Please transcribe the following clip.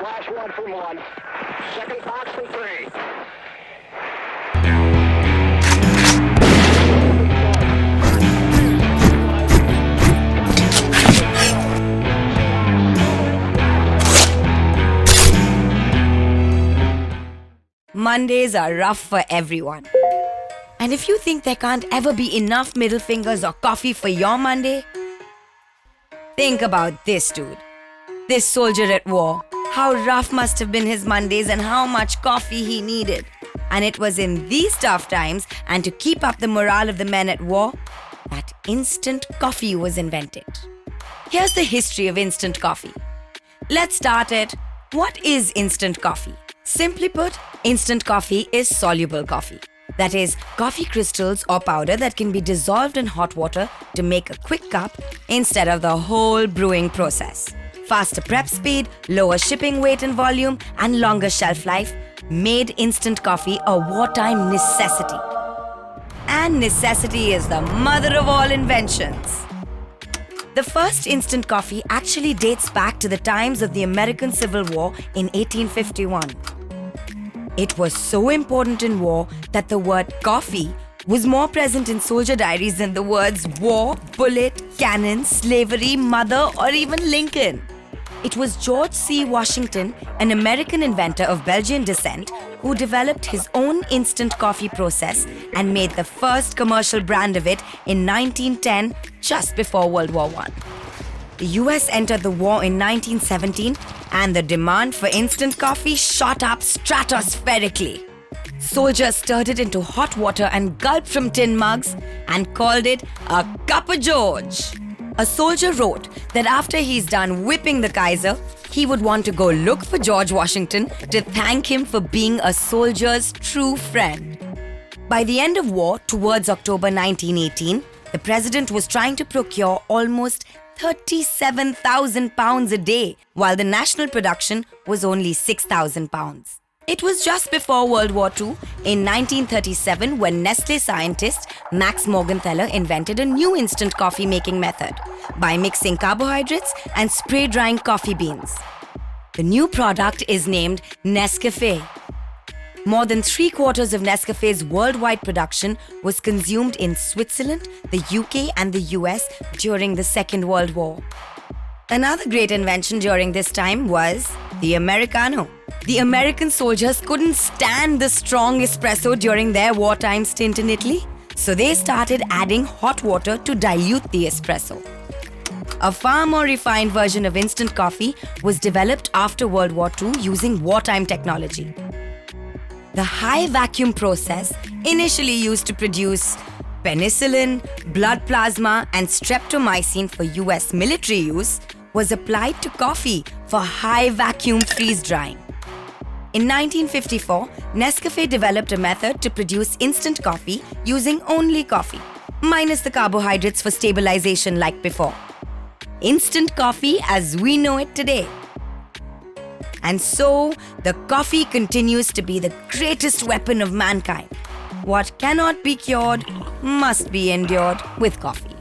Flash 1 from 1. Second box from 3. Mondays are rough for everyone. And if you think there can't ever be enough middle fingers or coffee for your Monday, think about this dude. This soldier at war. How rough must have been his Mondays and how much coffee he needed. And it was in these tough times and to keep up the morale of the men at war that instant coffee was invented. Here's the history of instant coffee. Let's start it. What is instant coffee? Simply put, instant coffee is soluble coffee. That is, coffee crystals or powder that can be dissolved in hot water to make a quick cup instead of the whole brewing process. Faster prep speed, lower shipping weight and volume, and longer shelf life made instant coffee a wartime necessity. And necessity is the mother of all inventions. The first instant coffee actually dates back to the times of the American Civil War in 1851. It was so important in war that the word coffee was more present in soldier diaries than the words war, bullet, cannon, slavery, mother, or even Lincoln. It was George C. Washington, an American inventor of Belgian descent, who developed his own instant coffee process and made the first commercial brand of it in 1910, just before World War I. The US entered the war in 1917 and the demand for instant coffee shot up stratospherically. Soldiers stirred it into hot water and gulped from tin mugs and called it a cup of George. A soldier wrote that after he's done whipping the Kaiser, he would want to go look for George Washington to thank him for being a soldier's true friend. By the end of war, towards October 1918, the president was trying to procure almost 37,000 pounds a day, while the national production was only 6,000 pounds. It was just before World War II, in 1937, when Nestle scientist Max Morgenthaler invented a new instant coffee making method by mixing carbohydrates and spray drying coffee beans. The new product is named Nescafé. More than 3/4 of Nescafé's worldwide production was consumed in Switzerland, the UK, and the US during the Second World War. Another great invention during this time was the Americano. The American soldiers couldn't stand the strong espresso during their wartime stint in Italy, so they started adding hot water to dilute the espresso. A far more refined version of instant coffee was developed after World War II using wartime technology. The high vacuum process, initially used to produce penicillin, blood plasma, and streptomycin for US military use, was applied to coffee for high vacuum freeze drying. In 1954, Nescafé developed a method to produce instant coffee using only coffee, minus the carbohydrates for stabilization like before. Instant coffee as we know it today. And so, the coffee continues to be the greatest weapon of mankind. What cannot be cured must be endured with coffee.